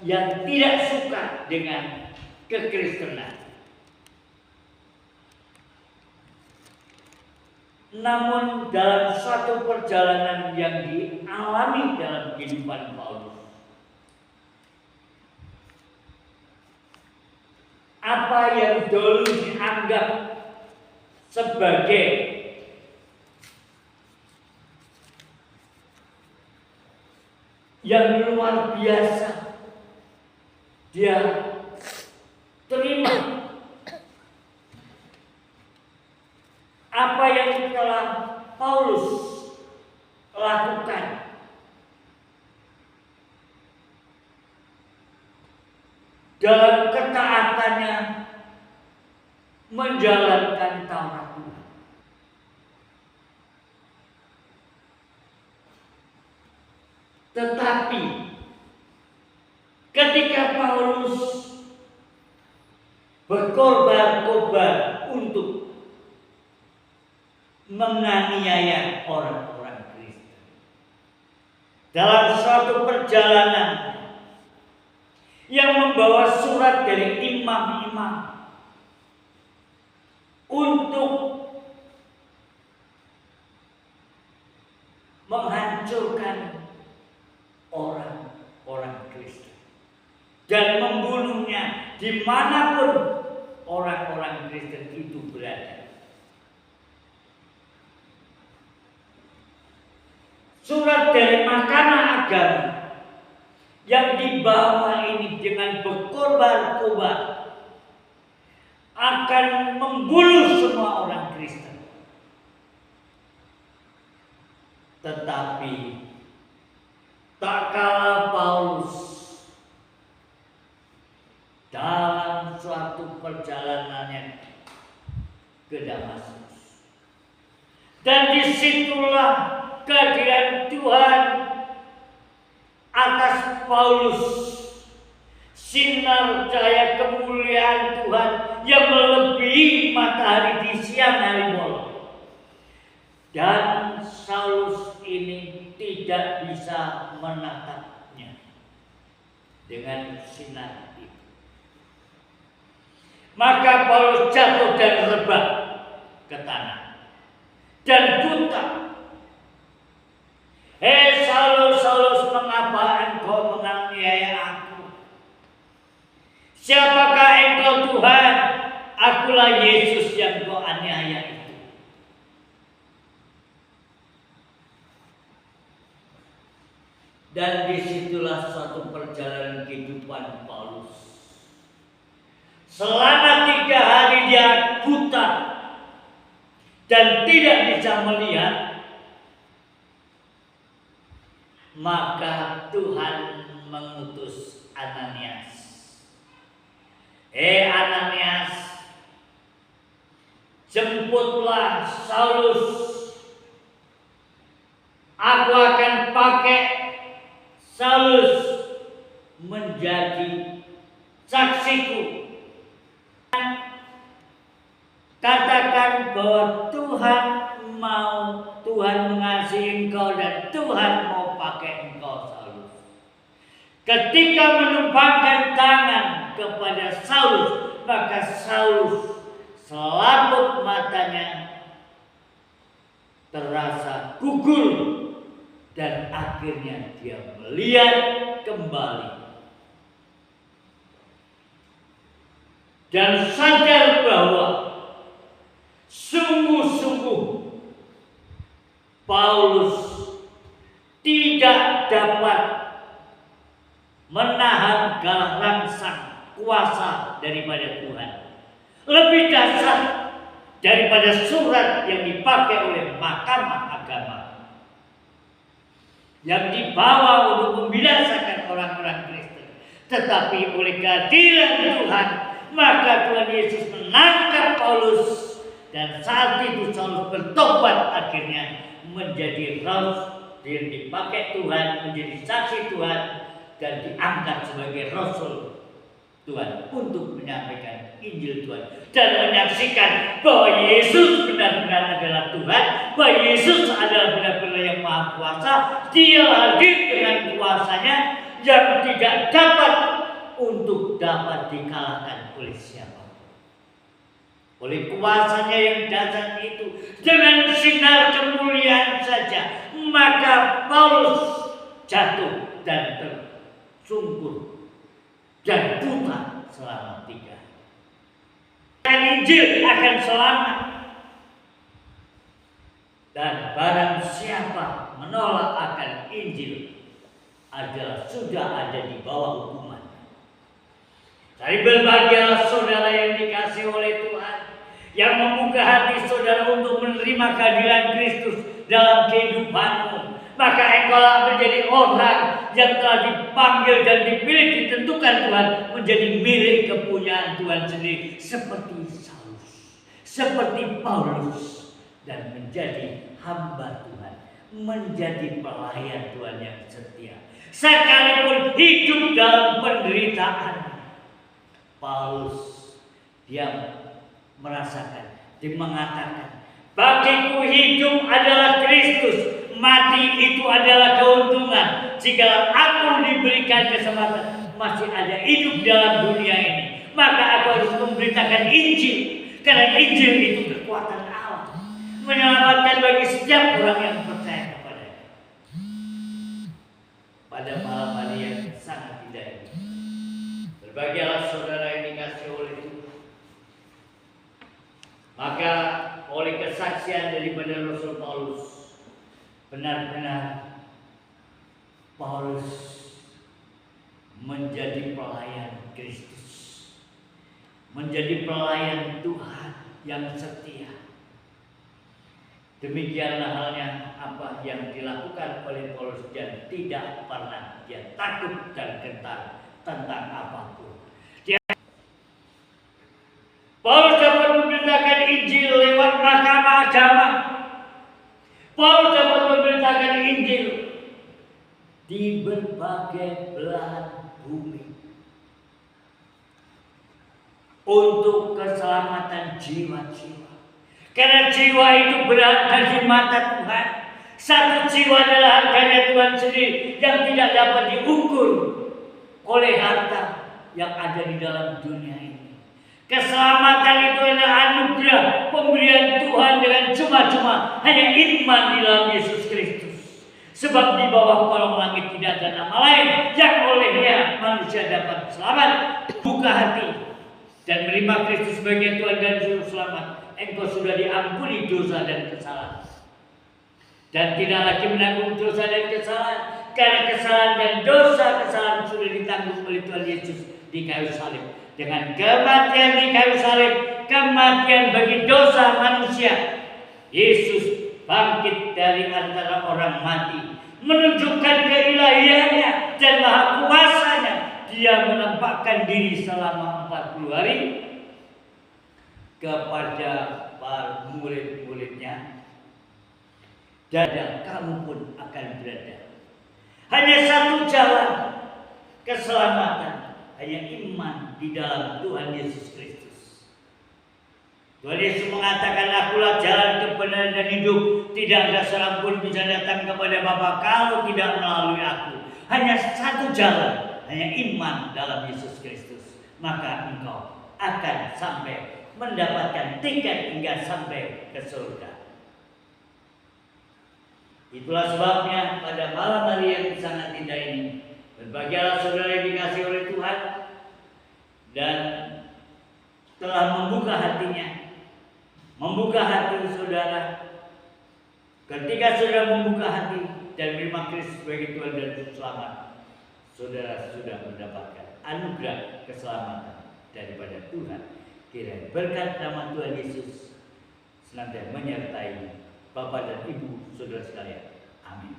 yang tidak suka dengan kekristenan. Namun dalam satu perjalanan yang dialami dalam kehidupan Paulus, apa yang dulu dianggap sebagai yang luar biasa, dia terima. Apa yang telah Paulus lakukan dalam ketaatannya menjalankan Taurat Tuhan. Tetapi ketika Paulus berkorban-korban untuk menganiaya orang-orang Kristen dalam suatu perjalanan yang membawa surat dari imam-imam untuk menghancurkan orang-orang Kristen dan membunuhnya dimanapun orang-orang Kristen itu berada. Surat dari Mahkamah Agama yang dibawa ini dengan berkorban-korban akan membunuh semua orang Kristen. Tetapi tak kalah Paulus dalam suatu perjalanannya ke Damaskus, dan disitulah kehadiran Tuhan atas Paulus, sinar cahaya kemuliaan Tuhan yang melebihi matahari di siang hari bolong. Dan Saulus ini tidak bisa menatapnya dengan sinar itu. Maka Paulus jatuh dan rebah ke tanah dan buta. Hei Saulus, Saulus, mengapa engkau menganiaya aku? Siapakah engkau Tuhan? Akulah Yesus yang kau aniaya itu. Dan disitulah suatu perjalanan kehidupan Paulus. Selama 3 hari dia buta dan tidak bisa melihat. Maka Tuhan mengutus Ananias. Ananias, jemputlah Saulus. Aku akan pakai Saulus menjadi saksiku. Katakan bahwa Tuhan mengasihi engkau dan Tuhan mau pakai engkau, Saulus. Ketika menumpangkan tangan kepada Saulus, maka Saulus selaput matanya terasa gugur dan akhirnya dia melihat kembali dan sadar bahwa sungguh-sungguh Paulus tidak dapat menahan galah rangsang kuasa daripada Tuhan. Lebih dahsyat daripada surat yang dipakai oleh Mahkamah Agama yang dibawa untuk membinasakan orang-orang Kristen. Tetapi oleh kehadiran Tuhan, maka Tuhan Yesus menangkap Paulus, dan saat itu Saulus bertobat, akhirnya menjadi rasul yang dipakai Tuhan, menjadi saksi Tuhan, dan diangkat sebagai rasul Tuhan untuk menyampaikan Injil Tuhan dan menyaksikan bahwa Yesus benar-benar adalah Tuhan, bahwa Yesus adalah benar-benar yang Maha Kuasa. Dia hadir dengan kuasanya yang tidak dapat untuk dapat dikalahkan oleh siapa. Oleh kuasanya yang dahsyat itu, dengan sinar kemuliaan saja, maka Paulus jatuh dan tersungkur dan buta selama 3 hari. Dan Injil akan selamat. Dan barang siapa menolak akan Injil adalah sudah ada di bawah hukuman. Tapi berbahagialah saudara yang dikasihi oleh Tuhan, yang membuka hati saudara untuk menerima kehadiran Kristus dalam kehidupanmu. Maka engkaulah menjadi orang yang telah dipanggil dan dipilih, ditentukan Tuhan menjadi milik kepunyaan Tuhan sendiri, seperti Saulus, seperti Paulus, dan menjadi hamba Tuhan, menjadi pelayan Tuhan yang setia. Sekalipun hidup dalam penderitaan, Paulus dia merasakan, dia mengatakan, bagiku hidup adalah Kristus, mati itu adalah keuntungan. Jika aku diberikan kesempatan masih ada hidup dalam dunia ini, maka aku harus memberitakan Injil, karena Injil itu kekuatan Allah, menyelamatkan bagi setiap orang yang percaya kepadanya. Pada malam hari yang sangat indah ini, berbahagialah saudara yang dikasihi oleh Tuhan. Maka oleh kesaksian daripada Rasul Paulus, benar-benar Paulus menjadi pelayan Kristus, menjadi pelayan Tuhan yang setia. Demikianlah halnya apa yang dilakukan oleh Paulus, dan tidak pernah dia takut dan gentar tentang apapun. Paulus dapat memberitakan Injil lewat mahkamah agama. Paulus dapat memberitakan Injil di berbagai belahan bumi untuk keselamatan jiwa-jiwa. Karena jiwa itu berharga di mata Tuhan. Satu jiwa adalah harganya Tuhan sendiri, yang tidak dapat diukur oleh harta yang ada di dalam dunia ini. Keselamatan itu adalah anugerah pemberian Tuhan dengan cuma-cuma, hanya iman di dalam Yesus Kristus. Sebab di bawah kolong langit tidak ada nama lain yang olehnya manusia dapat selamat. Buka hati dan menerima Kristus sebagai Tuhan dan Juru Selamat, engkau sudah diampuni dosa dan kesalahan, dan tidak lagi menanggung dosa dan kesalahan, karena kesalahan dan dosa kesalahan sudah ditanggung oleh Tuhan Yesus di kayu salib. Dengan kematian di kayu salib, kematian bagi dosa manusia, Yesus bangkit dari antara orang mati, menunjukkan keilahiannya dan maha kuasanya. Dia menampakkan diri selama 40 hari kepada para murid-muridnya, dan kamu pun akan berada. Hanya satu jalan keselamatan, hanya iman di dalam Tuhan Yesus Kristus. Tuhan Yesus mengatakan, akulah jalan, kebenaran dan hidup. Tidak ada seorang pun bisa datang kepada Bapa kalau tidak melalui aku. Hanya satu jalan, hanya iman dalam Yesus Kristus. Maka engkau akan sampai mendapatkan tiket hingga sampai ke surga. Itulah sebabnya pada malam hari yang sangat indah ini, berbahagialah saudara yang dikasihi oleh Tuhan dan telah membuka hatinya, membuka hati saudara. Ketika saudara membuka hati dan menerima Kristus sebagai Tuhan dan Juru Selamat, saudara sudah mendapatkan anugerah keselamatan daripada Tuhan. Kiranya berkat nama Tuhan Yesus senantiasa menyertai Bapak dan Ibu saudara sekalian. Amin.